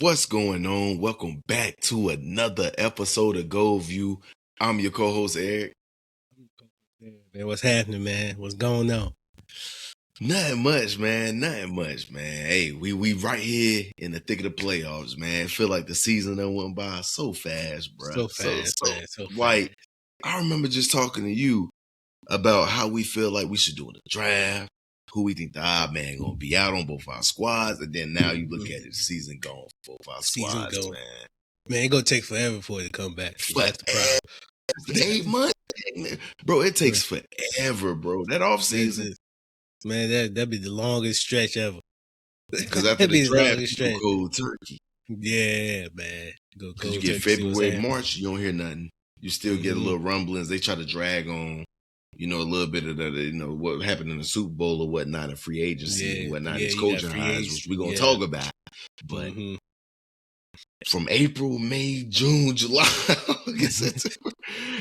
What's going on? Welcome back to another episode of GoldView. I'm your co-host, Eric. Man, what's happening, man? What's going on? Nothing much, man. Hey, we right here in the thick of the playoffs, man. I feel like the season that went by so fast, bro. So fast, man. So like, fast. I remember just talking to you about how we feel like we should do in the draft, who we think the odd man gonna be out on both our squads, and then now you look at it, the season gone for both our squads, man. Man, it's gonna take forever for it to come back. That's the problem. 8 months, bro. It takes forever, bro. That off season, man, that'd be the longest stretch ever. Because after the draft, you go cold turkey. Yeah, man. Because you get February, March, you don't hear nothing. You still get a little rumblings. They try to drag on, a little bit of the, what happened in the Super Bowl or whatnot, and free agency and whatnot. It's coaching hires, which we're gonna talk about. But from April, May, June, July,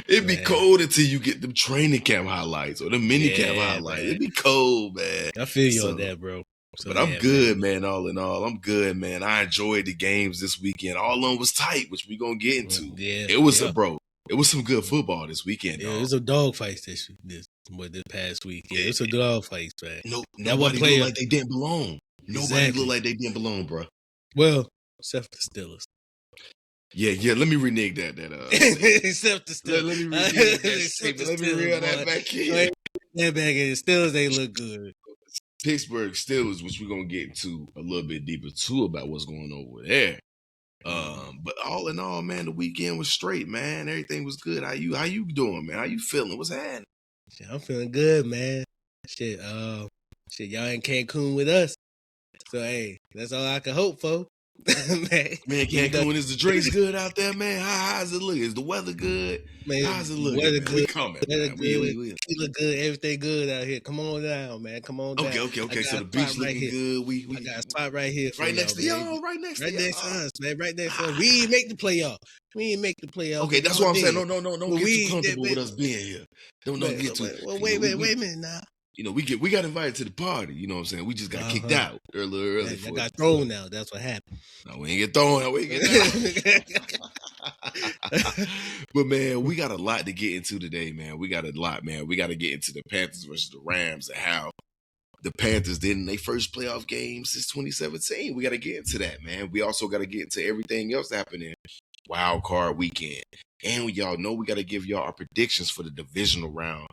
it'd be cold until you get them training camp highlights or the mini camp highlights. It'd be cold, man. I feel you on that, bro. So, but I'm good, man. All in all, I'm good, man. I enjoyed the games this weekend. All of them was tight, which we gonna get into. It was It was some good football this weekend. Yeah, it was a dog fights this past week. Yeah, it was a dog fights, man. Nobody looked like they didn't belong. Nobody looked like they didn't belong, bro. Well, except for the Steelers. Yeah. Let me renege that. Except the Steelers. Let me renege that. Let me reel that back in. That back in. The Steelers, they look good. Pittsburgh Steelers, which we're gonna get into a little bit deeper too about what's going on over there. But all in all, man, the weekend was straight, man. Everything was good. How you doing, man? How you feeling? What's happening? I'm feeling good, man. Shit, y'all in Cancun with us. So hey, that's all I can hope for. man, Cancun, is the drinks good out there, man? How's it look? Is the weather good? Man, how's it look? Weather good. We coming. Weather good. We look good. Everything good out here. Come on down, man. Come on down. Okay. So the beach looking good. I got a spot right here. Right next to y'all. Right next to us, man. Right next to us. We didn't make the playoff. Okay, that's what I'm saying. No. Don't get too comfortable with us being here. Don't get too. Well, wait a minute now. We got invited to the party. You know what I'm saying? We just got kicked out early. I got thrown out. That's what happened. No, we ain't get thrown out. We get out. But, man, we got a lot to get into today, man. We got a lot, man. We got to get into the Panthers versus the Rams and how the Panthers did in their first playoff game since 2017. We got to get into that, man. We also got to get into everything else happening Wildcard weekend. And y'all know we got to give y'all our predictions for the divisional round.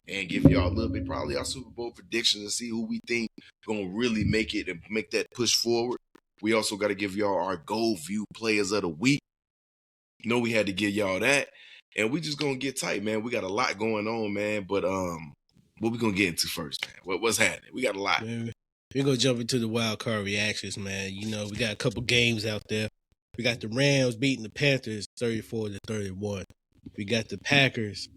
And give y'all a little bit, probably our Super Bowl predictions and see who we think going to really make it and make that push forward. We also got to give y'all our GoldView players of the week. We had to give y'all that. And we just going to get tight, man. We got a lot going on, man. But what we going to get into first, man? What's happening? We got a lot. Man, we're going to jump into the wild card reactions, man. We got a couple games out there. We got the Rams beating the Panthers 34-31. We got the Packers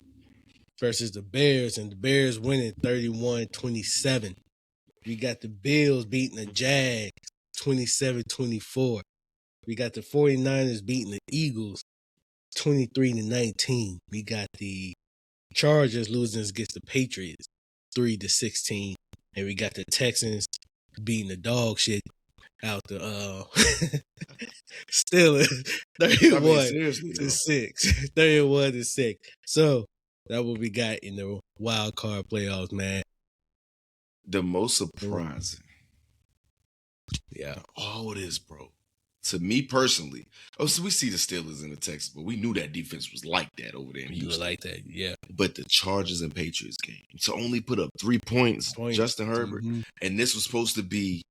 versus the Bears, and the Bears winning 31-27. We got the Bills beating the Jags 27-24. We got the 49ers beating the Eagles 23-19. We got the Chargers losing against the Patriots 3-16. And we got the Texans beating the dog shit out the Steelers 31-6. 31-6. So that's what we got in the wild card playoffs, man. The most surprising. Yeah. All this, bro. To me personally. So we see the Steelers and the Texans, but we knew that defense was like that over there in Houston. Like that, yeah. But the Chargers and Patriots game. To only put up 3 points, Justin Herbert. And this was supposed to be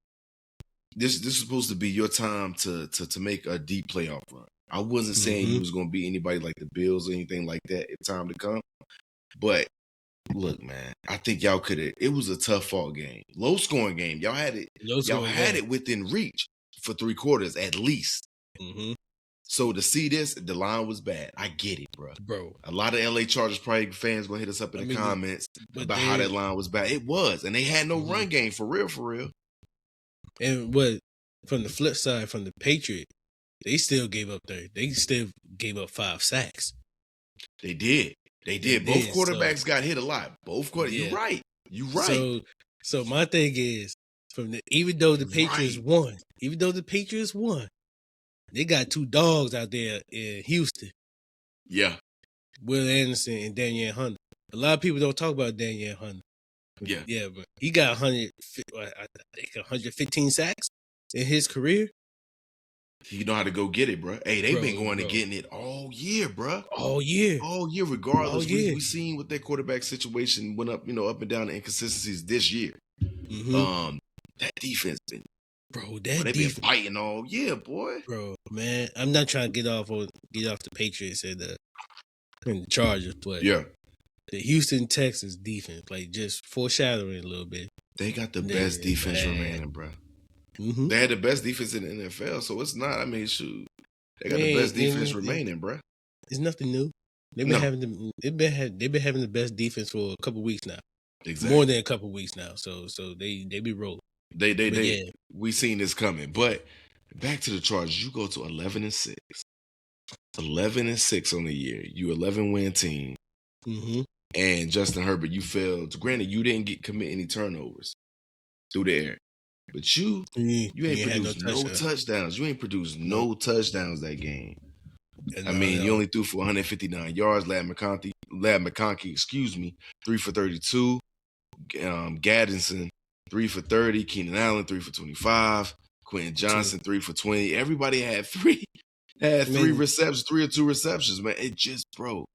this was supposed to be your time to make a deep playoff run. I wasn't saying you was going to be anybody like the Bills or anything like that in time to come. But look, man, I think y'all could have. It was a tough fought game, low scoring game. Y'all had it. Y'all had it within reach for 3 quarters at least. So to see this, the line was bad. I get it, bro. A lot of LA Chargers probably fans gonna hit us up in the comments about how that line was bad. It was, and they had no run game for real. And from the flip side, from the Patriots, they still gave up 5 sacks. They did. Both quarterbacks got hit a lot. You're right. So my thing is, even though the Patriots won, they got two dogs out there in Houston, Yeah, Will Anderson and Danielle Hunter. A lot of people don't talk about Danielle Hunter. yeah. But he got 115 sacks in his career. You know how to go get it, bro. Hey, they've been going Bro. and getting it all year, bro. All year. All year, regardless. All year. We seen what their quarterback situation went up, up and down the inconsistencies this year. Mm-hmm. That defense been, bro. they've been fighting all year, boy. Bro, man, I'm not trying to get off the Patriots and the Chargers, but yeah, the Houston Texans defense, like just foreshadowing a little bit. They got the best defense remaining, bro. Mm-hmm. They had the best defense in the NFL, so it's not. I mean, shoot, they got the best defense remaining, bro. It's nothing new. They've been having they've been having the best defense for a couple weeks now. Exactly, more than a couple weeks now. So they be rolling. We seen this coming. But back to the Chargers, you go to 11-6, 11-6 on the year. You 11-win team, and Justin Herbert, you failed. Granted, you didn't commit any turnovers through the air. But you ain't produced no touchdowns. You ain't produced no touchdowns that game. I mean, you only threw for 159 yards. Lad McConkey, 3 for 32. Gaddison, 3 for 30. Keenan Allen, 3 for 25. Quentin Johnson, 3 for 20. Everybody had three receptions, 3 or 2 receptions, man. It just broke.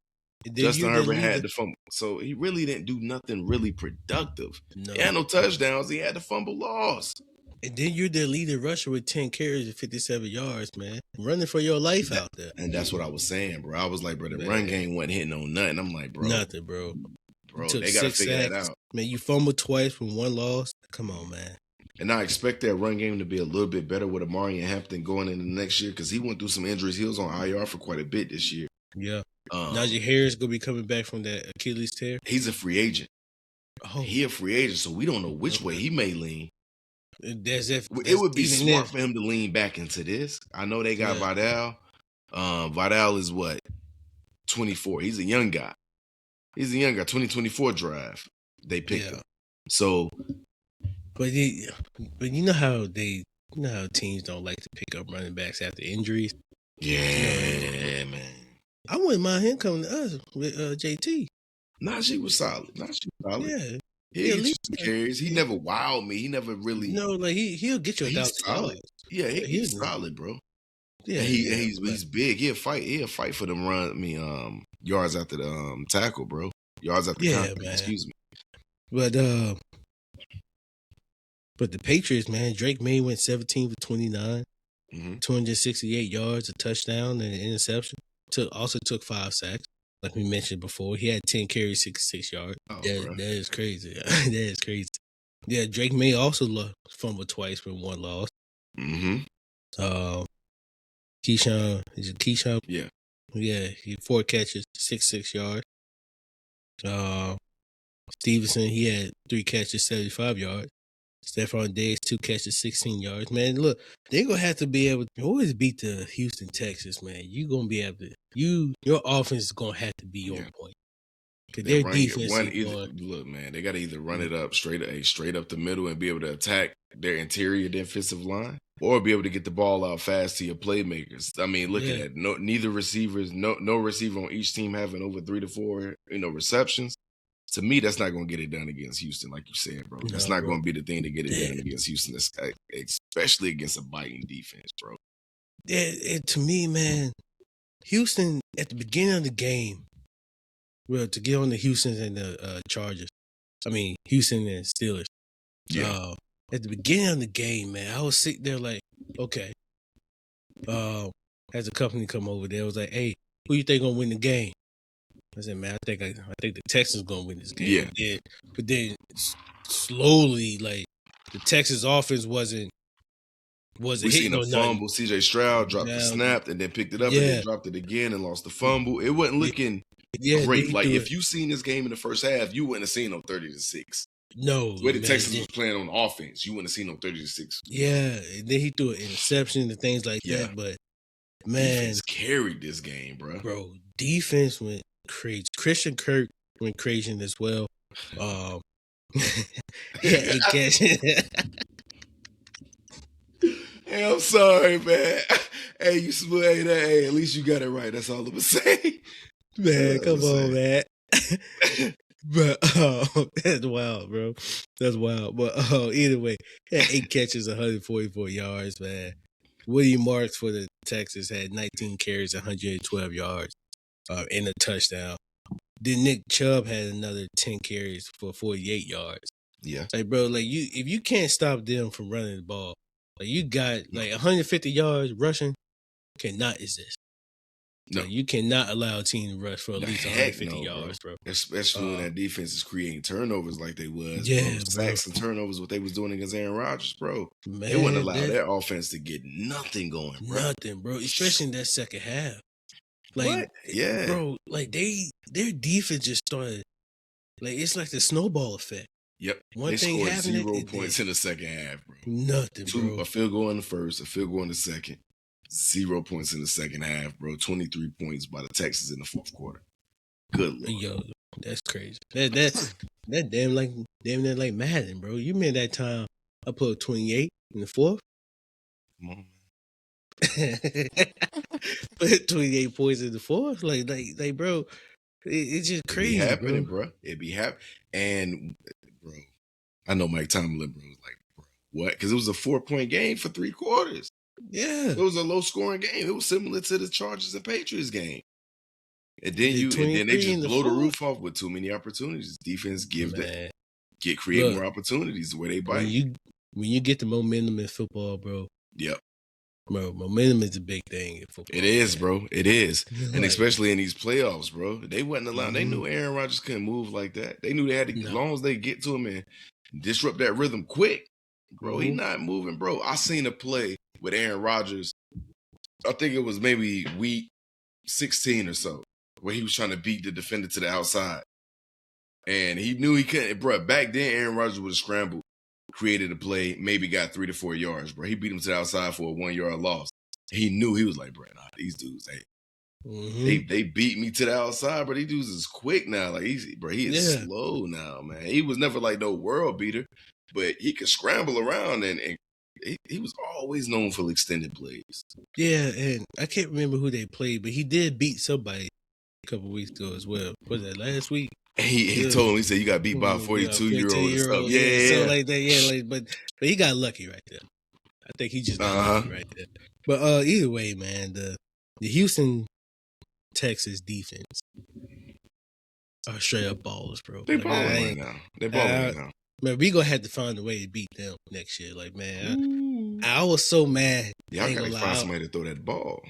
Justin Herbert had the fumble. So he really didn't do nothing really productive. No. He had no touchdowns. He had the fumble loss. And then you're the leading rusher with 10 carries and 57 yards, man. Running for your life out there. And that's what I was saying, bro. I was like, bro, the run game wasn't hitting on nothing. I'm like, bro. Nothing, bro. Bro, they got to figure that out. Man, you fumbled twice from 1 loss. Come on, man. And I expect that run game to be a little bit better with Amari and Hampton going into next year because he went through some injuries. He was on IR for quite a bit this year. Yeah. Najee Harris going to be coming back from that Achilles tear. He's a free agent. Oh. He a free agent, so we don't know which way he may lean. It would be smart for him to lean back into this. I know they got Vidal. Vidal is what? 24. He's a young guy. 2024 draft. They picked him. So, but you know how teams don't like to pick up running backs after injuries. Yeah, man. I wouldn't mind him coming to us with JT. Najee was solid. Yeah. He get you some carries. He never wowed me. He never really. No, like he'll get you $1,000. Yeah, he's solid, bro. Yeah, he's big. He'll fight for them yards after the tackle, bro. Yards after contact. Excuse me. But the Patriots, man, Drake May went 17 for 29, 268 yards, a touchdown, and an interception. Also took 5 sacks. Like we mentioned before, he had 10 carries, 66 yards. Oh, that is crazy. That is crazy. Yeah, Drake May also fumbled twice with 1 loss. Keyshawn, is it Keyshawn? Yeah. Yeah, he had 4 catches, 66 yards. Stevenson, he had 3 catches, 75 yards. Stephon Diggs, 2 catches, 16 yards. Man, look, they're going to have to be able to always beat the Houston Texans, man. You're going to be able to, your offense is going to have to be on point. Because their defense look, man, they got to either run it up straight up the middle and be able to attack their interior defensive line or be able to get the ball out fast to your playmakers. I mean, look at that. Neither receivers, no receiver on each team having over 3 to 4, receptions. To me, that's not going to get it done against Houston, like you said, bro. That's not going to be the thing to get it done against Houston, especially against a biting defense, bro. Yeah, to me, man, Houston, at the beginning of the game, well, to get on the Houston and the Chargers, Houston and Steelers. Yeah. At the beginning of the game, man, I was sitting there like, okay. As a company come over there, I was like, hey, who you think going to win the game? I said, man, I think the Texans gonna win this game. Yeah. But then slowly, like the Texans offense wasn't hitting a fumble. CJ Stroud dropped the snap and then picked it up and then dropped it again and lost the fumble. It wasn't looking great. Like if you seen this game in the first half, you wouldn't have seen no 30-6. No, the way the Texans was playing on offense, you wouldn't have seen no 30-6. Yeah, and then he threw an interception and things like that. But man, defense carried this game, bro. Bro, defense went crazy. Christian Kirk went crazy as well. Hey, I'm sorry, man. Hey, you smooth. Hey, at least you got it right. That's all I'm gonna say. Man, come on, man. But that's wild, bro. That's wild. But either way, he had 8 catches, 144 yards, man. William Marks for the Texans had 19 carries, 112 yards, and a touchdown. Then Nick Chubb had another 10 carries for 48 yards. Yeah. Like, bro, like if you can't stop them from running the ball, like you got like 150 yards rushing cannot exist. No, like, you cannot allow a team to rush for at least 150 yards, bro. Especially when that defense is creating turnovers like they was. Yeah, bro. Sacks and turnovers, what they was doing against Aaron Rodgers, bro. Man, they wouldn't allow their offense to get nothing going, bro. Nothing, bro. Especially in that second half. Like, what? Yeah, bro. Like their defense just started. Like it's like the snowball effect. Yep. One they thing scored happened. 0 points in the second half, bro. Nothing, bro. A field goal in the first, a field goal in the second. 0 points in the second half, bro. 23 points by the Texans in the fourth quarter. Good Lord. Yo, that's crazy. That damn near like Madden, bro. You mean that time I put 28 in the fourth? Come on, man. Put 28 points in the fourth? Like bro, it's just crazy. It be happening, bro. It be happening. And, bro, I know Mike Tomlin, bro, was like, bro, what? Because it was a 4-point game for 3 quarters. Yeah. It was a low-scoring game. It was similar to the Chargers and Patriots game. And then they just blow the roof off with too many opportunities. Defense create more opportunities where they bite. When you get the momentum in football, bro. Yep. Bro, momentum is a big thing in football. It is, bro. It is. And especially in these playoffs, bro. They wasn't allowed. Mm-hmm. They knew Aaron Rodgers couldn't move like that. They knew they had to, as long as they get to him and disrupt that rhythm quick, bro, he not moving, bro. I seen a play with Aaron Rodgers. I think it was maybe week 16 or so, where he was trying to beat the defender to the outside. And he knew he couldn't, bro. Back then, Aaron Rodgers would have scrambled, created a play, maybe got 3 to 4 yards, bro. He beat him to the outside for a 1-yard loss. He knew, he was like, bro, nah, these dudes, they beat me to the outside, but these dudes is quick now. Like, he is slow now, man. He was never like no world beater, but he could scramble around and he was always known for extended plays. Yeah, and I can't remember who they played, but he did beat somebody a couple weeks ago as well. Was that last week? He told him, he said, you got beat by a 42-year-old and stuff. Yeah. So like that, yeah. But he got lucky right there. I think he just got lucky right there. But either way, man, the Houston, Texas defense are straight up ballers, bro. They balling right now. They balling right now. Man, we gonna have to find a way to beat them next year. Like, man, I was so mad. Y'all gotta find somebody to throw that ball.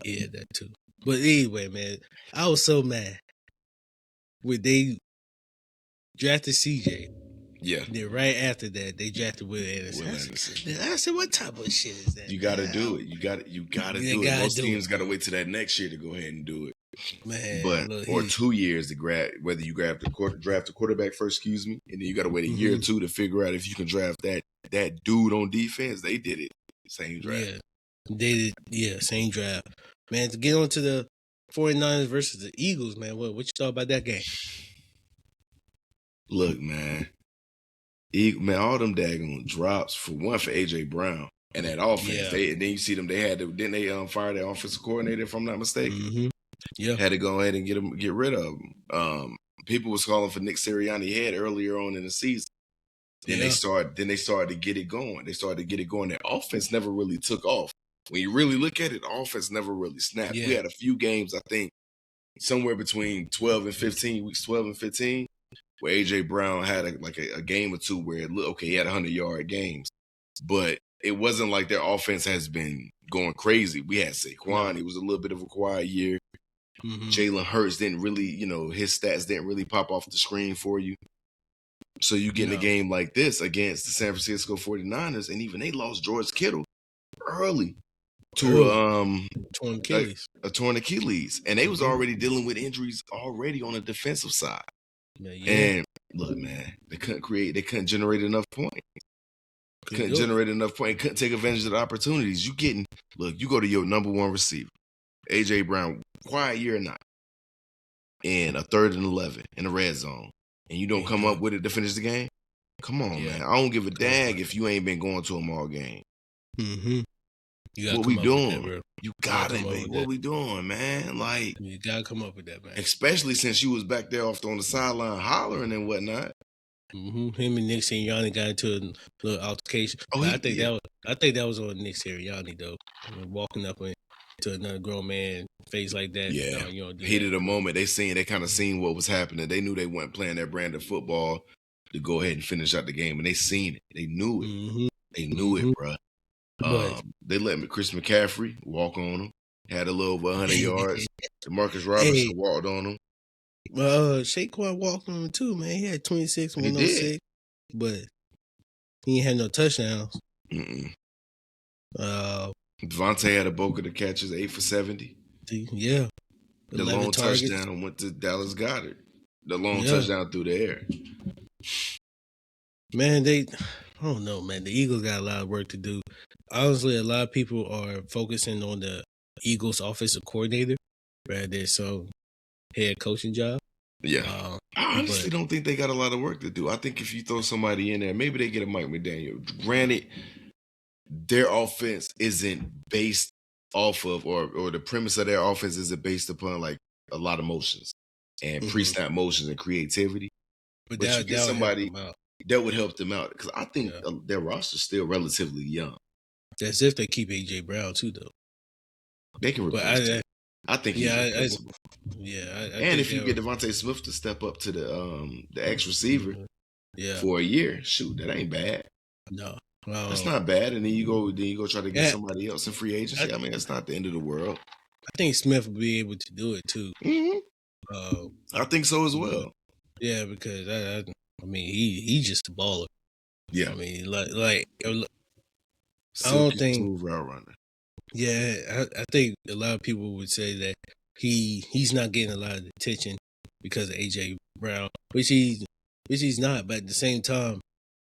Yeah, that too. But anyway, man, I was so mad when they drafted CJ. Yeah. Then right after that, they drafted Will Anderson. I said, what type of shit is that? You gotta do it. You gotta do it. Most teams gotta wait till that next year to go ahead and do it. Man, but or 2 years to whether you draft a quarterback first, and then you gotta wait a year or two to figure out if you can draft that dude on defense. They did it same draft. Yeah, they did. Yeah, same draft. Man, to get on to the 49ers versus the Eagles, man. What you thought about that game? Look, man, all them daggone drops for AJ Brown and that offense. Yeah. And then you see them. Didn't they fire their offensive coordinator, if I'm not mistaken? Mm-hmm. Yeah, had to go ahead and get rid of him. People was calling for Nick Sirianni head earlier on in the season. Then they started to get it going. Their offense never really took off. When you really look at it, the offense never really snapped. Yeah. We had a few games, I think, somewhere between 12 and 15, weeks 12 and 15, where AJ Brown had a game or two where he had 100-yard games. But it wasn't like their offense has been going crazy. We had Saquon. It was a little bit of a quiet year. Mm-hmm. Jalen Hurts didn't really, his stats didn't really pop off the screen for you. So you get in a game like this against the San Francisco 49ers, and even they lost George Kittle early to a torn Achilles. And they was already dealing with injuries already on the defensive side. Yeah. And look, man, they couldn't generate enough points. Couldn't take advantage of the opportunities. You go to your number one receiver, AJ Brown, quiet year or not, and a 3rd and 11 in the red zone, and you don't come up with it to finish the game. Come on, man. I don't give a dag if you ain't been going to them all game. Mm-hmm. You gotta What we come up with that, doing? bro. You gotta got it, come up baby. with What that. we doing, man? Like, You gotta come up with that, man. especially since you was back there off on the sideline hollering and whatnot. Him and Nick Sirianni got into a little altercation. Oh, But I think that was on Nick Sirianni though. Walking up to another grown man face like that. Yeah. No, you don't do Heat that. of the moment. They kind of seen what was happening. They knew they weren't playing their brand of football to go ahead and finish out the game, and they seen it. They knew it. Mm-hmm. They knew it, bro. But They let Chris McCaffrey walk on him. Had a little over 100 yards. Demarcus Robinson walked on him. Saquon walked on him too, man. He had 26, He 106, but he ain't had no touchdowns. Devontae had a bulk of the catches, 8 for 70. Yeah. The long touchdown went to Dallas Goedert. The long touchdown through the air. Man, I don't know, man. The Eagles got a lot of work to do. Honestly, a lot of people are focusing on the Eagles offensive coordinator rather than some head coaching job. Yeah. I honestly don't think they got a lot of work to do. I think if you throw somebody in there, maybe they get a Mike McDaniel. Granted, their offense isn't based off of, or the premise of their offense isn't based upon like a lot of motions and pre-snap motions and creativity. But you get somebody that would help them out, because I think their roster's still relatively young. That's if they keep AJ Brown too, though. They can replace him. I think he's replaceable. And if you get Devontae Smith to step up to the X receiver for a year, shoot, that ain't bad. No. That's not bad. And then you go try to get somebody else in free agency. I mean, that's not the end of the world. I think Smith will be able to do it too. I think so as well. Yeah, because I mean, he's just a baller. Yeah, I mean, like I don't think smooth route runner. Yeah, I think a lot of people would say that he's not getting a lot of attention because of AJ Brown, which he's not. But at the same time,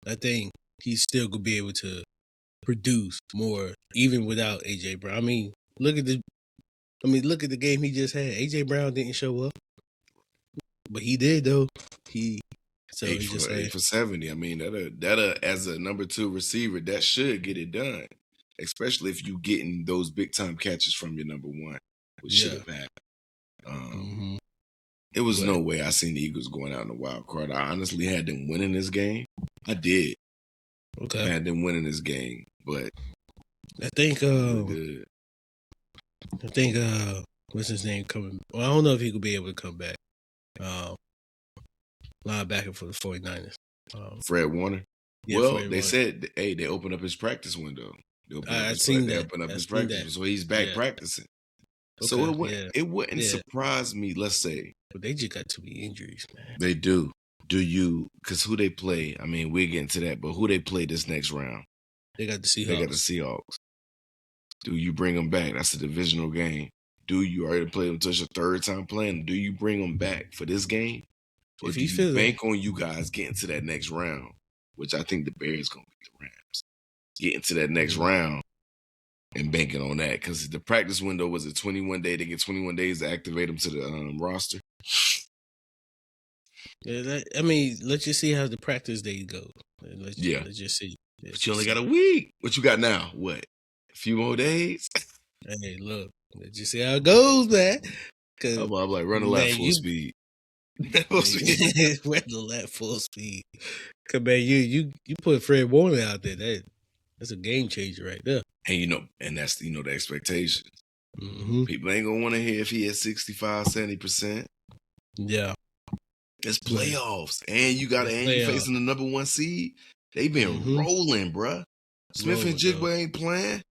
I think he's still gonna be able to produce more even without AJ Brown. I mean, look at the game he just had. AJ Brown didn't show up, but he did though. Eight for 70. I mean, that as a number 2 receiver, that should get it done. Especially if you getting those big time catches from your number 1, which should have happened. It was no way I seen the Eagles going out in the wild card. I honestly had them winning this game. I did. Okay. I had them winning this game, but I think what's his name coming? Well, I don't know if he could be able to come back. Linebacker for the 49ers. Fred Warner. Yeah, well, Fred they Warner. said, hey, they opened up his practice window. They opened up his practice, so he's back practicing. Okay, so it wouldn't surprise me, let's say. But they just got too many injuries, man. They do. Do you? Because who they play? I mean, we'll get into that, but who they play this next round? They got the Seahawks. Do you bring them back? That's a divisional game. Do you already play them until your 3rd time playing? Do you bring them back for this game? Or do you bank on you guys getting to that next round, which I think the Bears going to beat the Rams. Getting to that next round and banking on that, because the practice window was a 21 day. They get 21 days to activate them to the roster. Yeah, I mean, let's just see how the practice day goes. Let's just see. But you only got a week. What you got now? What? A few more days? Hey, look. Let's just see how it goes, man. I'm like, run the lap full speed. Run the lap full speed. Cause man, you put Fred Warner out there. That's a game changer right there. And that's the expectation. People ain't gonna want to hear if he has 65, 70%. Yeah. It's playoffs. And you facing the number 1 seed. They been rolling, bruh. Smith and Jigba ain't playing.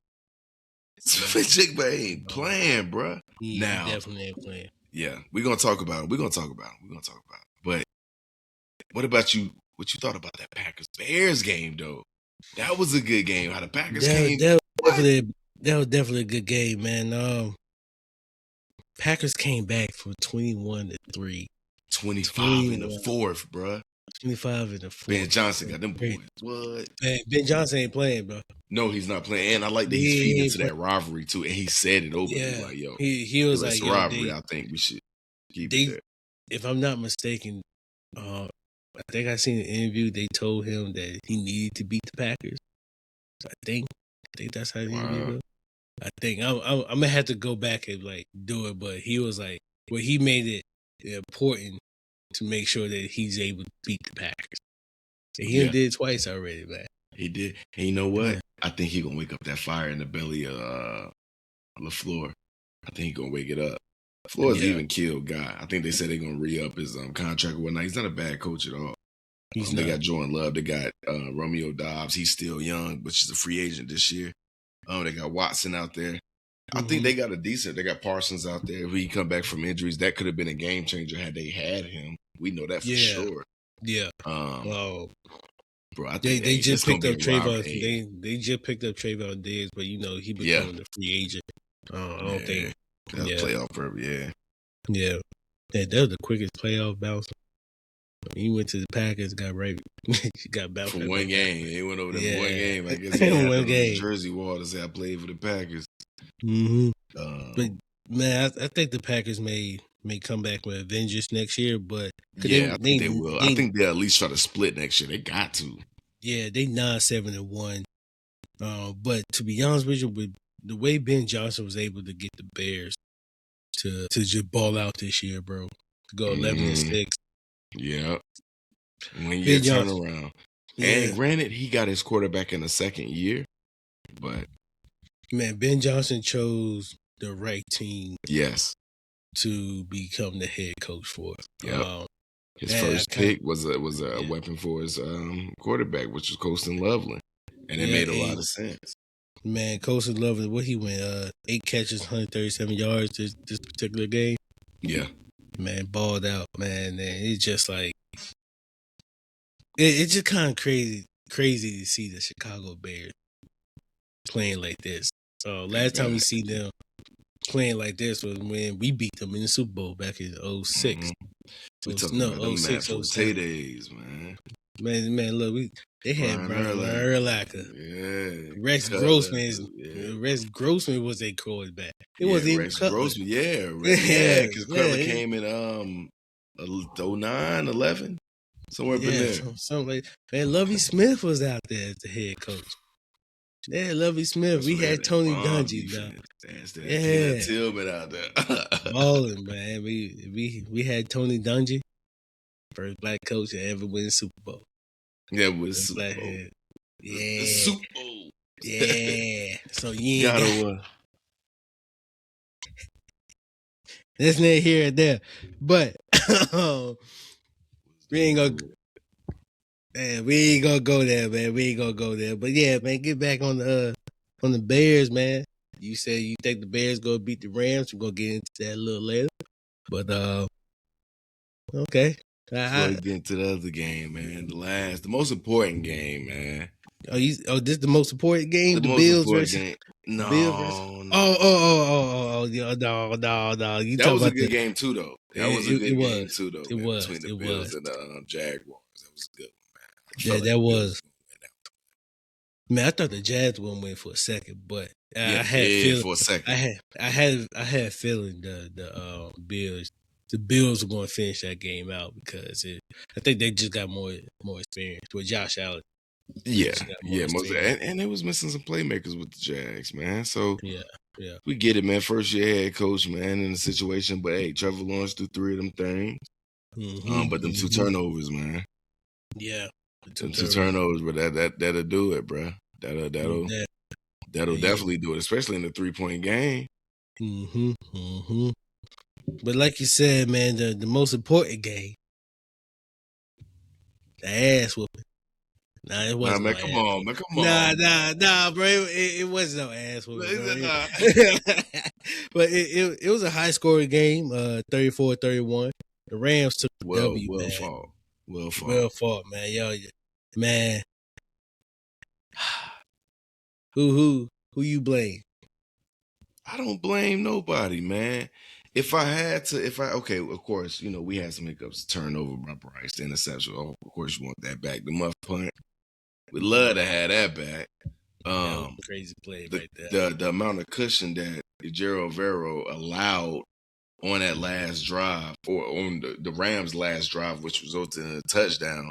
Smith and Jigba ain't playing, bruh. He definitely ain't playing. Yeah, we're gonna talk about it. But what about you? What you thought about that Packers-Bears game, though? That was a good game. How the Packers came. That was definitely a good game, man. Packers came back from 21-3. 25 in the 4th, bruh. 25 in the 4th. Ben Johnson got them boys. What? Ben Johnson ain't playing, bro. No, he's not playing. And I like that he's feeding into that rivalry, too. And he said it openly. Yeah. Like, yo, he was like, rivalry, I think we should keep it there. If I'm not mistaken, I think I seen an interview. They told him that he needed to beat the Packers. I think that's how the interview goes. I think I'm gonna have to go back and like do it, but he was like, well, he made it important to make sure that he's able to beat the Packers. And he did it twice already, man. He did. And you know what? I think he's gonna wake up that fire in the belly of LaFleur. I think he's gonna wake it up. LaFleur's an even killed guy. I think they said they're gonna re-up his contract or whatnot. He's not a bad coach at all. They got Jordan Love. They got Romeo Dobbs. He's still young, but she's a free agent this year. They got Watson out there. I think they got they got Parsons out there. If he come back from injuries, that could have been a game changer had they had him. We know that for sure. Yeah. Bro, I think they just picked up Trayvon. They just picked up Trayvon Diggs, but you know he becoming a free agent. I don't think that's playoff purpose. Yeah. That was the quickest playoff bounce. He went to the Packers, got bounced for one game. He went over there for one game. I guess he had one game. Jersey wall to say I played for the Packers. But man, I think the Packers may come back with a vengeance next year. But I think they will. I think they'll at least try to split next year. They got to. Yeah, they 9-7-1. But to be honest with you, with the way Ben Johnson was able to get the Bears to just ball out this year, bro, to go 11-6. Yeah. 1 year turnaround. And granted, he got his quarterback in the second year, but man, Ben Johnson chose the right team. Yes. To become the head coach for. Yep. His first pick was a weapon for his quarterback, which was Colston Loveland. And it made a lot of sense. Man, Colston Loveland, what he went 8 catches, 137 yards this particular game. Yeah. Man, balled out, man. And it's just like it's just kind of crazy to see the Chicago Bears playing like this. So last time we see them playing like this was when we beat them in the Super Bowl back in 06. We talking about them 06, 07 days, man. Man, look, they had Brian Urlacher. Yeah. Rex Grossman was a quarterback. It wasn't even Rex Grossman, because Cutler came in 09, 11, somewhere up in there. Something like man, Lovie Smith was out there as the head coach. Yeah, Lovie Smith. We had Tony Dungy, man. Tillman out there. Balling, man. We had Tony Dungy, first black coach to ever win the Super Bowl. Yeah, with Super Bowl. Yeah. The Super Bowl. Yeah. So you ain't got that's neither here or there. But we ain't gonna go there, man. We ain't gonna go there. But yeah, man, get back on the Bears, man. You said you think the Bears gonna beat the Rams. We're gonna get into that a little later. But okay. Let's get into the other game, man. The most important game, man. This is the most important game? The Bills versus game. No, no. No. That was a good game too, though. That was a good game too, though. It was between the Bills and the Jaguars. That was a good one, man. Yeah, that was. Man, I thought the Jags wouldn't win for a second, but I had for a second. I had a feeling the Bills were going to finish that game out because I think they just got more experience with Josh Allen. Yeah, and they was missing some playmakers with the Jags, man. So yeah, we get it, man. First year head coach, man, in the situation, but hey, Trevor Lawrence threw 3 of them things. But them 2 turnovers, man. Yeah, them 2 turnovers, but that'll do it, bro. That'll definitely do it, especially in the 3-point game. But like you said, man, the most important game, the ass whooping. Nah, it wasn't. Nah, man, come on. Nah, bro. It wasn't no ass whooping. But it was a high scoring game, 34-31. The Rams took the W, man. Well fought, man. Yo, man. Who you blame? I don't blame nobody, man. Of course, we had some hiccups. Turnover by Bryce, the interception. Oh, of course, you want that back. The muff punt. We'd love to have that back. Crazy play right there. The amount of cushion that Gerald Vero allowed on that last drive, or on the Rams' last drive, which resulted in a touchdown.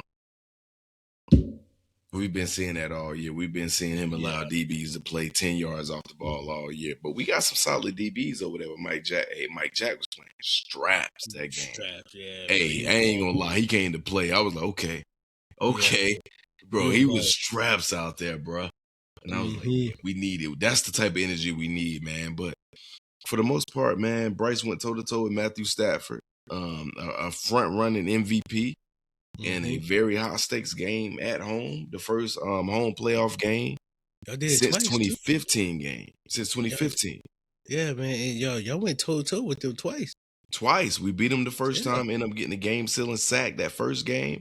We've been seeing that all year. We've been seeing him allow DBs to play 10 yards off the ball all year. But we got some solid DBs over there with Mike Jack. Hey, Mike Jack was playing straps that game. Straps, yeah. Hey, I ain't gonna lie. He came to play. I was like, okay. Yeah. Bro, he was straps out there, bro. And I was like, we need it. That's the type of energy we need, man. But for the most part, man, Bryce went toe-to-toe with Matthew Stafford, a front-running MVP in a very high-stakes game at home, the first home playoff game since 2015 game. Since 2015. Yeah, man. And y'all went toe-to-toe with them twice. Twice. We beat them the first time, ended up getting a game-sealing sack that first game.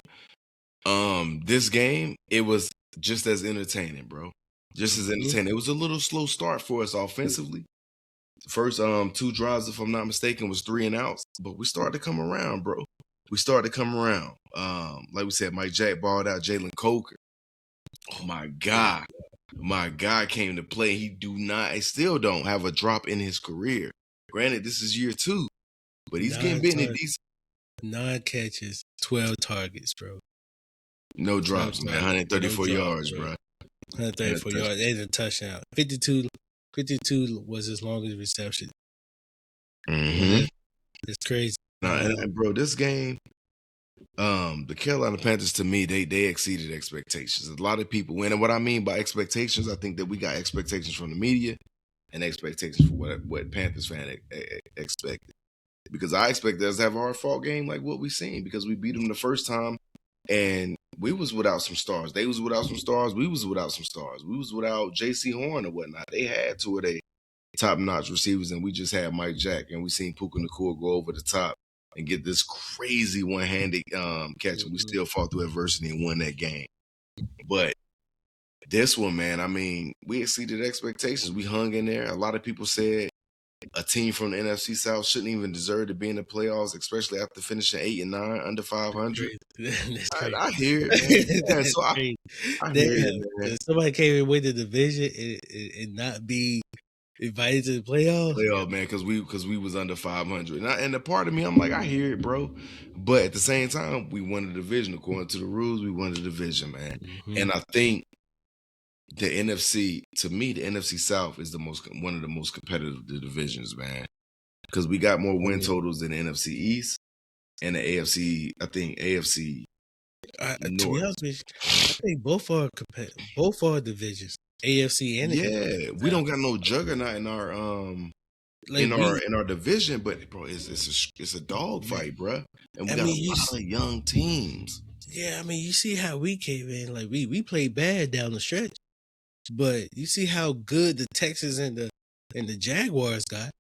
This game, it was just as entertaining, bro. Just as entertaining. It was a little slow start for us offensively. The first 2 drives, if I'm not mistaken, was 3 and outs, but we started to come around, bro. We started to come around. Like we said, Mike Jack balled out Jalen Coker. Oh my God. My God came to play. He still don't have a drop in his career. Granted, this is year 2, but he's getting bitten at these 9 catches, 12 targets, bro. No drops, man. 134 yards, bro. 134 yards. There's a touchdown. 52 was his longest reception. It's crazy. And bro, this game, the Carolina Panthers, to me, they exceeded expectations. A lot of people win. And what I mean by expectations, I think that we got expectations from the media and expectations for what Panthers fan expected. Because I expected us to have a hard-fought game like what we seen, because we beat them the first time, and we was without some stars. They was without some stars. We was without some stars. We was without J.C. Horn or whatnot. They had 2 of their top-notch receivers, and we just had Mike Jack, and we seen Puka Nacua go over the top and get this crazy one-handed catch, and we still fought through adversity and won that game. But this one, man, I mean, we exceeded expectations. We hung in there. A lot of people said a team from the NFC South shouldn't even deserve to be in the playoffs, especially after finishing 8 and 9 under 500. That's crazy. I hear it, man. So I hear it, man. Somebody came and win the division and not be invited to the playoffs. Man, because we was under 500, and the part of me, I'm like, I hear it, bro. But at the same time, we won the division according to the rules. We won the division, man. And I think the NFC, to me, the NFC South is one of the most competitive divisions, man. Because we got more win totals than the NFC East and the AFC. I think AFC. To be honest with you, I think both are divisions, AFC and we don't got no juggernaut in our in our division, but bro, it's a dog fight, bro, and we got a lot of young teams. Yeah, I mean, you see how we came in, like we played bad down the stretch, but you see how good the Texans and the Jaguars got.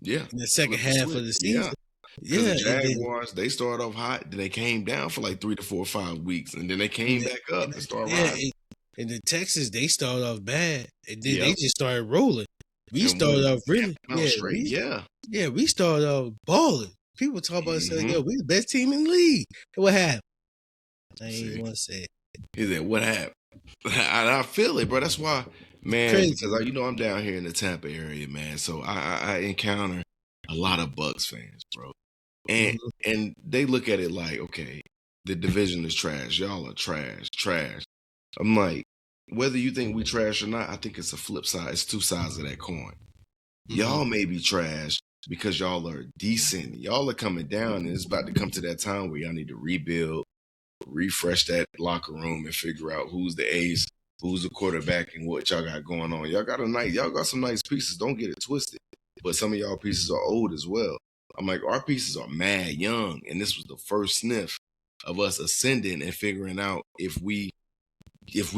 Yeah, in the second half of the season. Yeah, the Jaguars, they started off hot, then they came down for like 3 to 4 or 5 weeks, and then they came back up and started rising. And the Texans, they started off bad, and then they just started rolling. We started off really, we started off balling. People talk about saying, "Yo, we the best team in the league." And what happened? I ain't want to say it. He said, "What happened?" I feel it, bro. That's why, man. Because I'm down here in the Tampa area, man. So I encounter a lot of Bucs fans, bro. And they look at it like, okay, the division is trash. Y'all are trash. I'm like, whether you think we trash or not, I think it's a flip side. It's 2 sides of that coin. Y'all may be trash because y'all are decent. Y'all are coming down, and it's about to come to that time where y'all need to rebuild, refresh that locker room, and figure out who's the ace, who's the quarterback, and what y'all got going on. Y'all got some nice pieces. Don't get it twisted. But some of y'all pieces are old as well. I'm like, our pieces are mad young, and this was the first sniff of us ascending and figuring out if we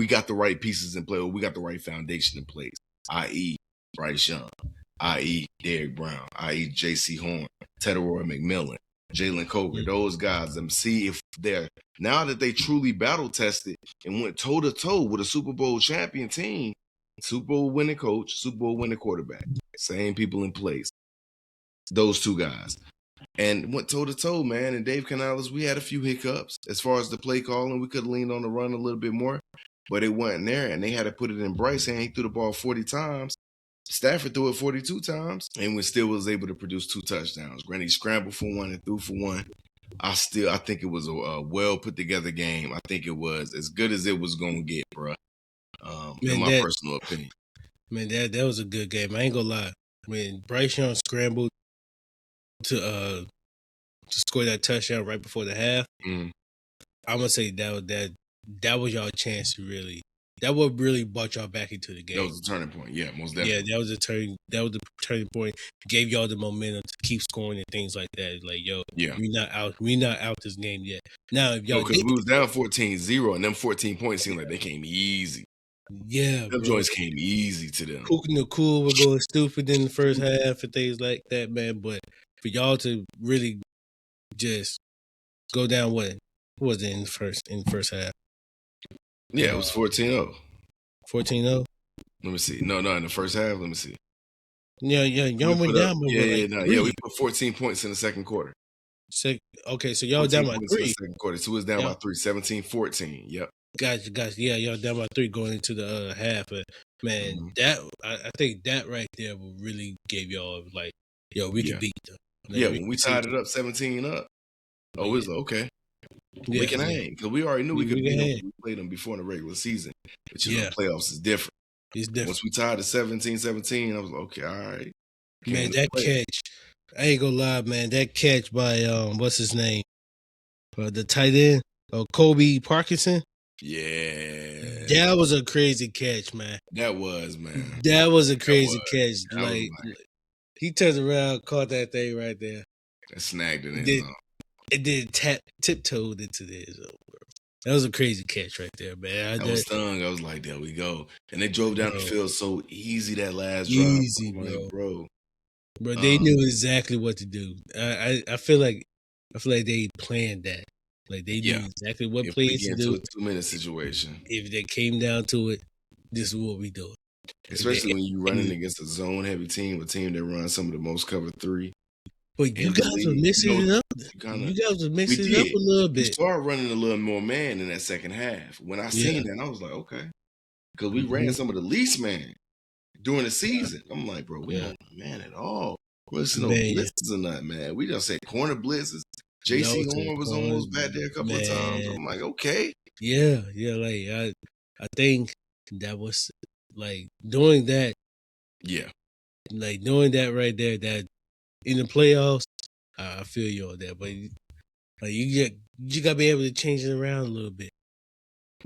got the right pieces in play, or we got the right foundation in place, i.e. Bryce Young, i.e. Derrick Brown, i.e. J.C. Horn, Teteroy McMillan, Jalen Coker, those guys, see if they're, now that they truly battle-tested and went toe-to-toe with a Super Bowl champion team, Super Bowl winning coach, Super Bowl winning quarterback, same people in place, those 2 guys. And went toe-to-toe, man. And Dave Canales, we had a few hiccups as far as the play calling. We could have leaned on the run a little bit more, but it wasn't there. And they had to put it in Bryce hand. He threw the ball 40 times. Stafford threw it 42 times, and we still was able to produce 2 touchdowns. Granny scrambled for 1 and threw for 1. I think it was a well put together game. I think it was as good as it was gonna get, bro. In Man, my personal opinion. that was a good game. I ain't gonna lie. When Bryce Young scrambled to score that touchdown right before the half, Mm. I'm gonna say that was y'all chance to really. That what really brought y'all back into the game. That was a turning point. Yeah, most definitely. Yeah, that was the turning point. Gave y'all the momentum to keep scoring and things like that. Like, yo, Yeah. we not out this game yet. Now, if y'all because we was down 14-0, and them 14 points seemed like they came easy. Yeah, Them bro. joints came easy to them. Cooking the cool, we're going stupid in the first half and things like that, man. But for y'all to really just go down, what was it in the first half? Yeah, it was 14-0. 14-0? Let me see. No, in the first half. Let me see. Yeah, y'all went down, but we put 14 points in the second quarter. Okay, so y'all down by 3. In the second quarter. So it was down by 3, 17-14. Yep. Gotcha. Yeah, y'all down by 3 going into the half. But man, I think that right there will really give y'all like, yo, we can beat them. Like, when we tied it up 17 up, it was okay. Yeah, we can hang because we already knew we could beat them. We played them before in the regular season, but playoffs is different. It's different. Once we tied to 17-17, I was like, okay, all right. Man, that catch, I ain't gonna lie, man. That catch by what's his name, the tight end, Kobe Parkinson. Yeah, that was a crazy catch, man. That was, man. That was a crazy catch. Like he turned around, caught that thing right there, and snagged it in. And then tiptoed into the end zone, bro. That was a crazy catch right there, man. I was stung. I was like, there we go. And they drove down the field so easy that last drive. Easy, bro. Bro, they knew exactly what to do. I feel like they planned that. Like they knew exactly what plays to do. A 2-minute situation. If they came down to it, this is what we do. Especially when you're running against a zone-heavy team, a team that runs some of the most cover 3. But you guys were mixing it up. You guys were mixing it up a little bit. We started running a little more man in that second half. When I seen that, I was like, okay. Because we ran some of the least man during the season. I'm like, bro, we don't man at all. Listen, no blitzes or nothing, man. We just said corner blitzes. JC Horn was almost back there a couple of times. I'm like, okay. Yeah. Like I think that was like doing that. Yeah. Like doing that right there, that in the playoffs, I feel you on that. But like you gotta be able to change it around a little bit.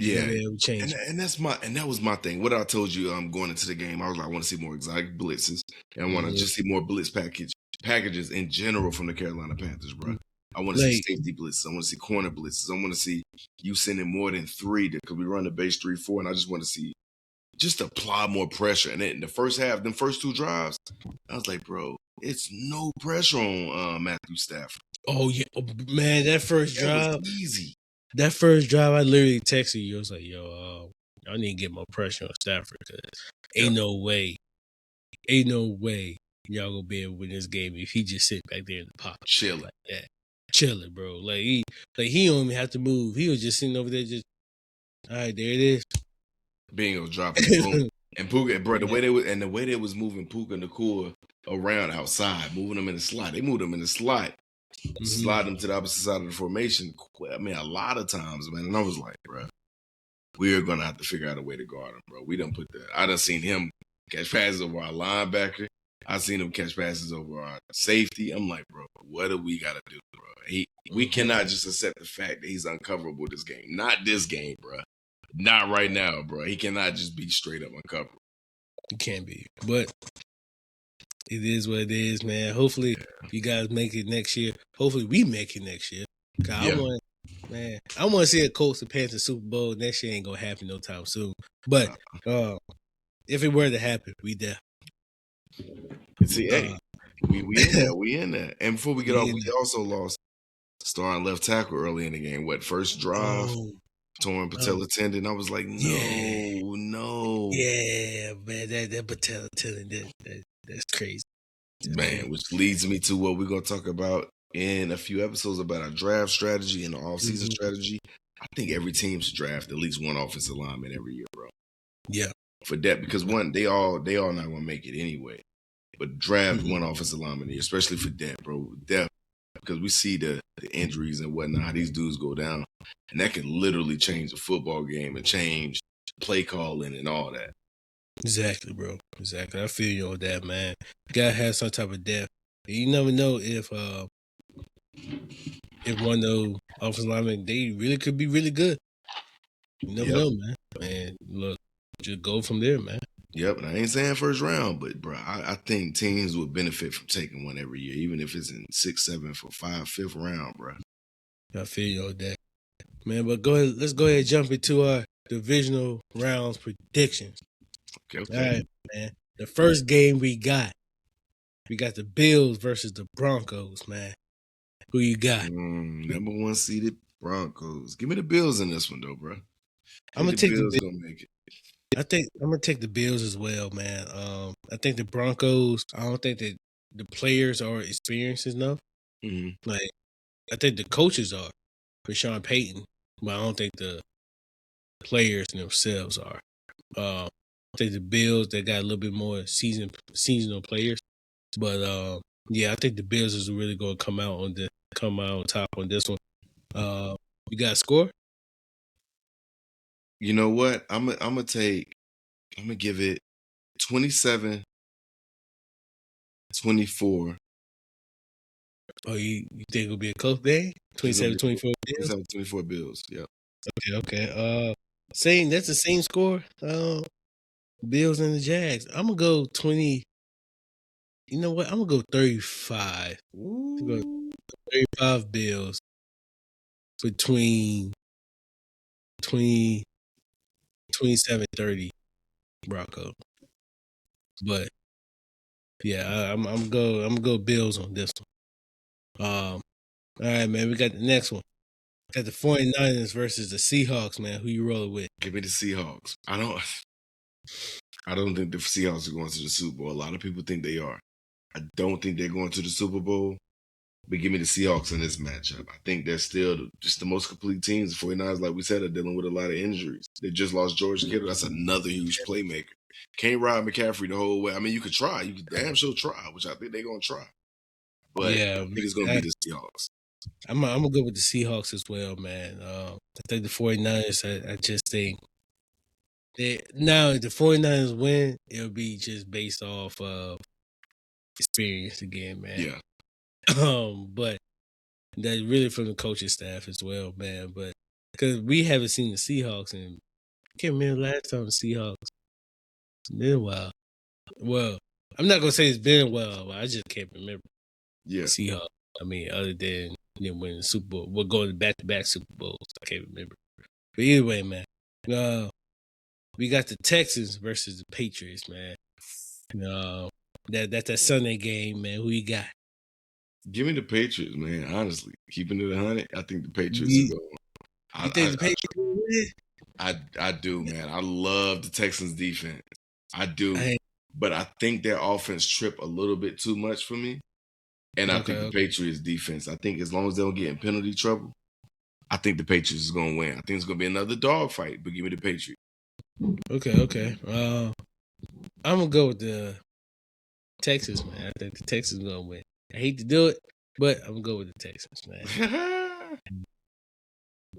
Yeah, and that was my thing. What I told you, going into the game, I was like, I want to see more exotic blitzes, and I want to just see more blitz packages in general from the Carolina Panthers, bro. I want to see safety blitzes. I want to see corner blitzes. I want to see you sending more than 3 because we run the base 3-4, and I just want to see just apply more pressure. And then in the first half, the first 2 drives, I was like, bro, it's no pressure on Matthew Stafford. Oh yeah, man, that first drive was easy. That first drive, I literally texted you. I was like, yo, y'all need to get more pressure on Stafford because ain't no way y'all gonna be able to win this game if he just sit back there in the pocket. Chilling. Like that. Chilling, bro. Like he don't even have to move. He was just sitting over there just, all right, there it is. Bingo, dropping the boom. And Puka, bro, the way they was moving Puka and Nakua around outside, moving them in the slot. They moved them in the slot. Slide them to the opposite side of the formation. I mean, a lot of times, man. And I was like, bro, we're gonna have to figure out a way to guard him, bro. We done put that. I done seen him catch passes over our linebacker. I seen him catch passes over our safety. I'm like, bro, what do we gotta do, bro? We cannot just accept the fact that he's uncoverable this game. Not this game, bro. Not right now, bro. He cannot just be straight up uncoverable. He can't be, but it is what it is, man. Hopefully, you guys make it next year. Hopefully, we make it next year. I want to see a Colts and Panthers Super Bowl. Next year ain't gonna happen no time soon. But if it were to happen, we there. See, we in there. We in there. And before we get off, we also lost starting left tackle early in the game. First drive, torn patella tendon. I was like, no. Yeah, man, that patella tendon, that's crazy. Man, which leads me to what we're going to talk about in a few episodes about our draft strategy and the offseason strategy. I think every team should draft at least one offensive lineman every year, bro. Yeah. For that, because one, they all not going to make it anyway. But draft one offensive lineman, especially for depth, bro. Depth because we see the injuries and whatnot, how these dudes go down, and that can literally change the football game and change play calling and all that. Exactly, bro. Exactly. I feel you on that, man. You gotta have some type of depth. You never know if one of those offensive linemen, they really could be really good. You never know, man. And look, just go from there, man. Yep, and I ain't saying first round, but bro, I think teams would benefit from taking one every year, even if it's in 6th, 7th, or 5th, 5th round, bro. I feel you on that, man. But let's go ahead and jump into our divisional rounds predictions. Okay. All right, man. The first game we got the Bills versus the Broncos, man. Who you got? Number 1 seeded Broncos. Give me the Bills in this one, though, bro. I'm gonna take the Bills. Gonna make it. I think I'm gonna take the Bills as well, man. I think the Broncos. I don't think that the players are experienced enough. Mm-hmm. Like, I think the coaches are for Sean Payton, but I don't think the players themselves are. I think the Bills, they got a little bit more seasonal players, but yeah, I think the Bills is really gonna come out on top on this one. You got a score? You know what? I'm gonna give it 27-24. Oh, you think it'll be a close game? 27-24 Bills? 27-24 Bills, yeah. Okay. That's the same score. Bills and the Jags. I'm gonna go 20. You know what? I'm gonna go 35. I'm gonna go 35 Bills between 27-30 Broncos. But yeah, I'm gonna go Bills on this one. All right, man. We got the next one. Got the 49ers versus the Seahawks, man. Who you rolling with? Give me the Seahawks. I don't think the Seahawks are going to the Super Bowl. A lot of people think they are. I don't think they're going to the Super Bowl. But give me the Seahawks in this matchup. I think they're still just the most complete teams. The 49ers, like we said, are dealing with a lot of injuries. They just lost George Kittle. That's another huge playmaker. Can't ride McCaffrey the whole way. I mean, you could try. You could damn sure try, which I think they're going to try. But yeah, I think it's going to be the Seahawks. I'm going to go with the Seahawks as well, man. I think the 49ers, I just think now if the 49ers win, it'll be just based off of experience again, man. Yeah. But that's really from the coaching staff as well, man. But because we haven't seen the Seahawks, and I can't remember last time the Seahawks. It's been a while. Well, I'm not gonna say it's been a while, but I just can't remember. Yeah. Seahawks. I mean, other than winning the Super Bowl, we're going back-to-back Super Bowls. I can't remember. But either way, man, we got the Texans versus the Patriots, man. That's that Sunday game, man. Who you got? Give me the Patriots, man. Honestly, keeping it 100, I think the Patriots are going. You think the Patriots will win? I do, man. I love the Texans' defense. I do, but I think their offense tripped a little bit too much for me. And I think the Patriots' defense. I think as long as they don't get in penalty trouble, I think the Patriots is going to win. I think it's going to be another dogfight, but give me the Patriots. Okay. I'm going to go with the Texans, man. I think the Texans going to win. I hate to do it, but I'm going to go with the Texans, man.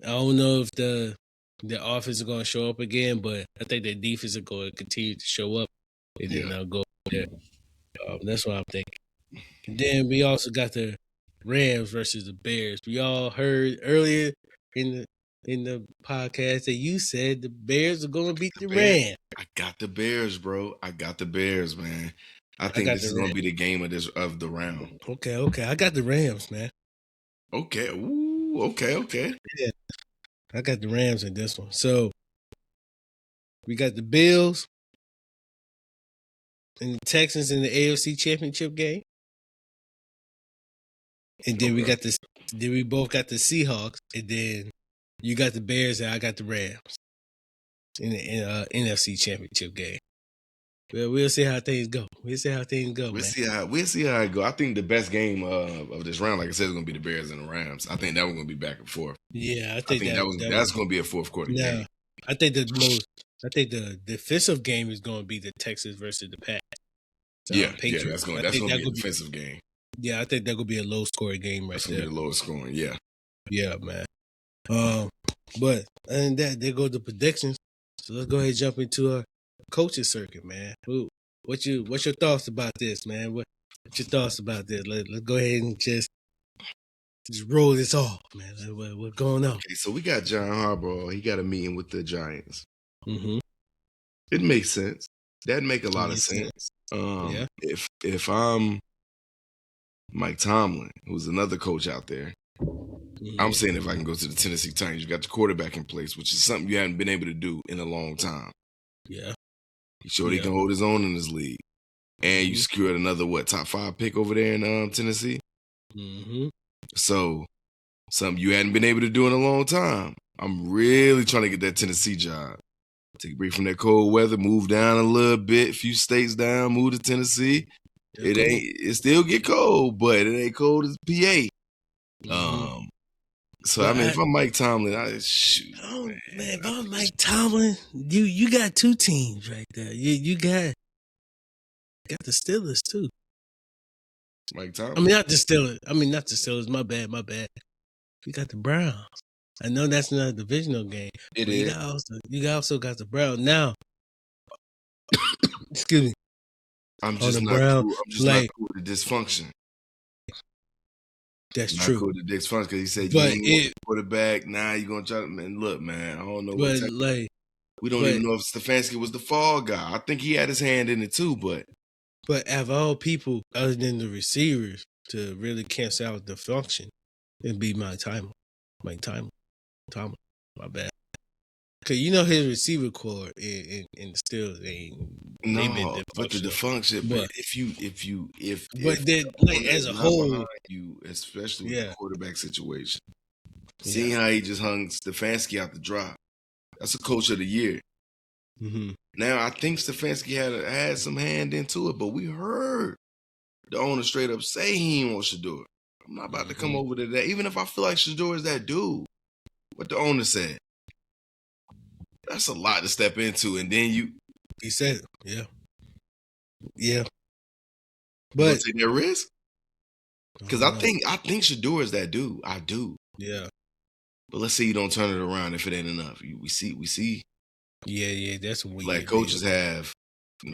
I don't know if the offense is going to show up again, but I think their defense is going to continue to show up, and then I'll go there. That's what I'm thinking. And then we also got the Rams versus the Bears. We all heard earlier in the podcast that you said the Bears are going to beat the Rams. I got the Bears, bro. I got the Bears, man. I think this is going to be the game of the round. Okay. I got the Rams, man. Okay. Ooh, okay. Yeah. I got the Rams in this one. So we got the Bills and the Texans in the AFC Championship game. And then we both got the Seahawks, and then you got the Bears and I got the Rams in the NFC Championship game. Well, we'll see how things go. We'll see how it go. I think the best game of this round, like I said, is going to be the Bears and the Rams. I think that one's going to be back and forth. Yeah, I think that's going to be a fourth quarter game. I think the defensive game is going to be the Texans versus the Patriots. That's going to be a defensive game. Yeah, I think that could be a low scoring game right That's gonna there. be the lowest scoring. Yeah. Yeah, man. But and that there go the predictions. So let's go ahead and jump into our coaching circuit, man. What's your thoughts about this, man? What's your thoughts about this? Let's go ahead and just roll this off, man. What's going on? Okay, so we got John Harbaugh. He got a meeting with the Giants. Mm-hmm. It makes sense. That make a lot of Makes sense. Yeah. If I'm Mike Tomlin, who's another coach out there, I'm saying if I can go to the Tennessee Titans, you got the quarterback in place, which is something you haven't been able to do in a long time. Yeah. He showed he can hold his own in this league. And you Mhm. secured another, top 5 pick over there in Tennessee? Mm-hmm. So, something you hadn't been able to do in a long time. I'm really trying to get that Tennessee job. Take a break from that cold weather, move down a little bit, a few states down, move to Tennessee. It still get cold, but it ain't cold as PA. Mm-hmm. So But I mean, if I'm Mike Tomlin, shoot. Oh man, if I'm Mike Tomlin, you got 2 teams right there. You got the Steelers too. Mike Tomlin. I mean, not the Steelers. My bad. You got the Browns. I know that's not a divisional game. It is. You also got the Browns now. Excuse me. I'm just not cool. I'm just not cool with the dysfunction. That's not true. cool with the dysfunction because he said you ain't going to quarterback. Now you're gonna try to look, man. I don't know what. We don't even know if Stefanski was the fall guy. I think he had his hand in it too, but of all people other than the receivers to really cancel out the function, it'd be Mike Tomlin. My bad. Cause you know his receiver core in the Steelers ain't but the function. But as a whole, you especially with the quarterback situation, seeing how he just hung Stefanski out the drop, that's a coach of the year. Mm-hmm. Now I think Stefanski had some hand into it, but we heard the owner straight up say he didn't want Shador. I'm not about to come over to that, even if I feel like Shador is that dude. What the owner said. That's a lot to step into, and then he said, yeah. But take that risk because I think Shador is that dude. I do. Yeah. But let's say you don't turn it around if it ain't enough. We see. Yeah. That's what like coaches have,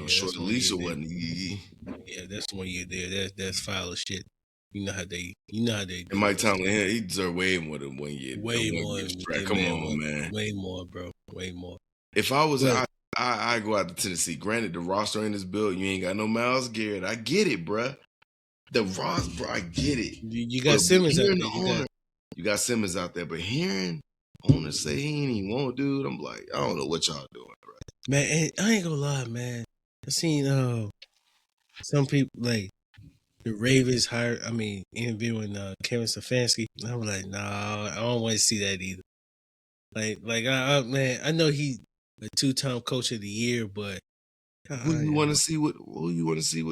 short leash or whatnot. Yeah, that's when you're there. That's foul as shit. You know how they do. And Mike Tomlin, he deserved way more than 1 year. Way more. Come on, man. Way more, bro. Way more. If I was, I go out to Tennessee. Granted, the roster in this build, you ain't got no Myles Garrett. I get it, bruh. The roster, bro, I get it. You got Simmons out there. You got Simmons out there, but hearing owner say he ain't even want, dude, I'm like, I don't know what y'all doing, bro. Man, I ain't gonna lie, man. I seen some people like the Ravens interviewing Kevin Stefanski. I'm like, nah, I don't want to see that either. I know he's a 2-time coach of the year, but who you want to see with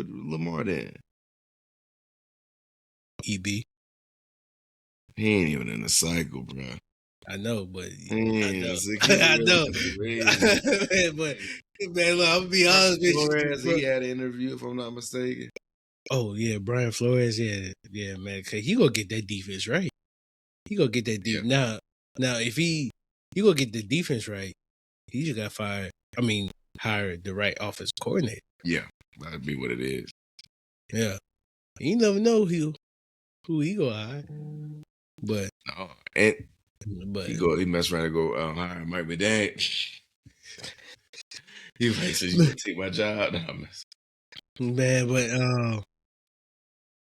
Lamar then? EB. He ain't even in the cycle, bro. I know, but I know. but man, look, I'm gonna be honest with you. He had an interview, if I'm not mistaken. Oh yeah, Brian Flores, yeah, man. Cause he gonna get that defense right. He gonna get that defense. Now, if he gonna get the defense right, he just got fired. Hire the right offense coordinator. Yeah, that'd be what it is. Yeah, you never know who he gonna hire. But he mess around and go hire Mike McDaniel. He might say, "You gonna take my job?" Man,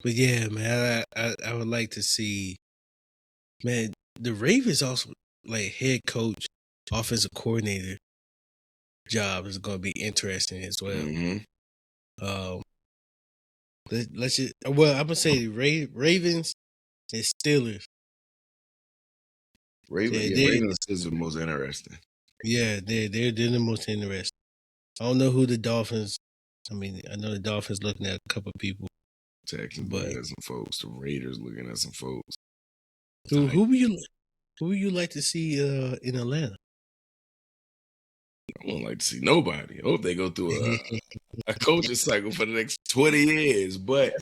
but yeah, man, I would like to see, man, the Ravens also like head coach, offensive coordinator job is going to be interesting as well. Mm-hmm. Let's just, I'm gonna say Ravens and Steelers. Ravens is the most interesting. Yeah, they're the most interesting. I don't know who the Dolphins. I know the Dolphins looking at a couple of people. Texans looking at some folks. The Raiders looking at some folks. Who would you like to see in Atlanta? I don't like to see nobody. I hope they go through a coaching cycle for the next 20 years. But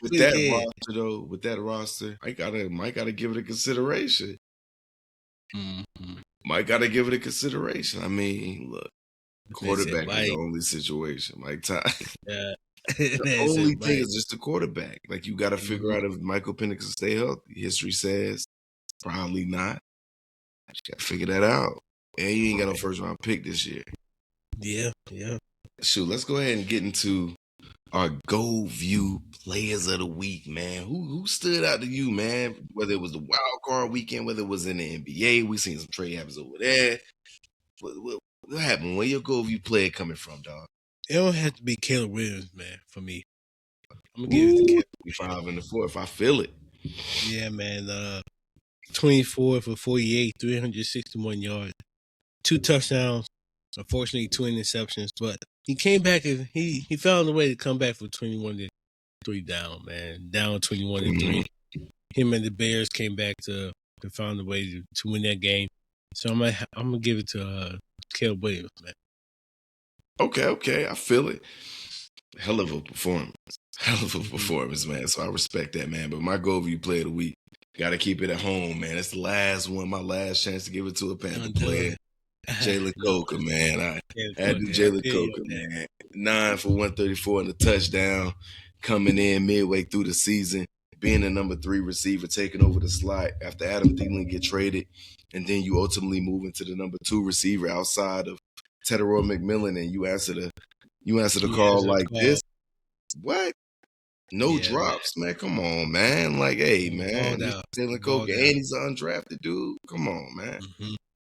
with that roster, though, I might gotta give it a consideration. Might gotta give it a consideration. I mean, look, quarterback is the only situation. Mike Tyson. Yeah. The only thing is just the quarterback. Like, you got to figure out if Michael Penix can stay healthy. History says probably not. You got to figure that out. And you ain't got no first round pick this year. Yeah. Shoot, let's go ahead and get into our GoldView players of the week, man. Who stood out to you, man? Whether it was the Wildcard weekend, whether it was in the NBA, we seen some trade happens over there. What happened? Where your GoldView player coming from, dog? It don't have to be Caleb Williams, man, for me. I'm gonna give it to Caleb. 5 and the 4th. I feel it. Yeah, man. 24 for 48, 361 yards, 2 touchdowns. Unfortunately, 2 interceptions, but he came back and he found a way to come back for 21-3 down, man. Down 21-3. Him and the Bears came back to find a way to win that game. So I'm gonna give it to Caleb Williams, man. Okay, I feel it. Hell of a performance, man. So I respect that, man. But my GoldView player of the week, got to keep it at home, man. It's the last one, my last chance to give it to a Panther player. Jalen Coker, man. I had to do Jalen Coker, man. 9 for 134 and a touchdown, coming in midway through the season, being the number 3 receiver, taking over the slot after Adam Thielen get traded, and then you ultimately move into the number 2 receiver outside of Tedero McMillan, and you answer the call like this. What? No drops, man. Come on, man. Like, hey, man, Jalen Coker, and he's an undrafted dude. Come on, man.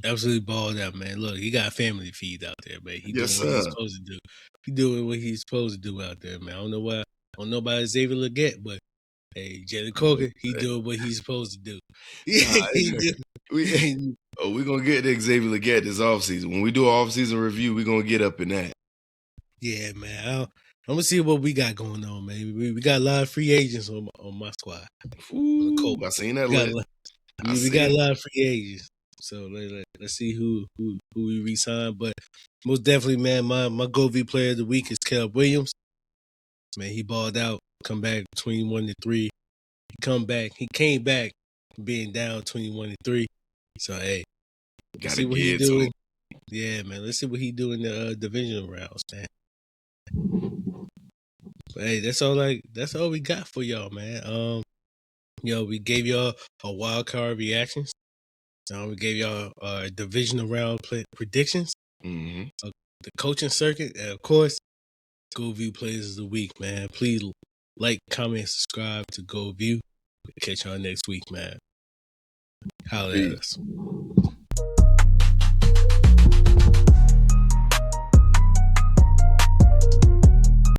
Absolutely balled out, man. Look, he got a family to feed out there, man. He doing what he's supposed to do. He doing what he's supposed to do out there, man. I don't know about Xavier Leggett, but hey, Jalen Coker, he doing what he's supposed to do. We're gonna get to Xavier Leggett this offseason. When we do an offseason review, we're gonna get up in that. Yeah, man. I'm gonna see what we got going on, man. We got a lot of free agents on my squad. Ooh, I seen that list. We got a lot of free agents. So let's see who we re-sign. But most definitely, man, my GoldView player of the week is Caleb Williams. Man, he balled out, come back 21-3. He came back being down 21-3. So hey, let's see what he's doing. Yeah, man. Let's see what he do in the divisional rounds, man. But hey, that's all we got for y'all, man. We gave y'all a wild card reactions. We gave y'all divisional round predictions. The coaching circuit, and of course, GoldView players of the week, man. Please like, comment, subscribe to GoldView. Catch y'all next week, man. Holla at us.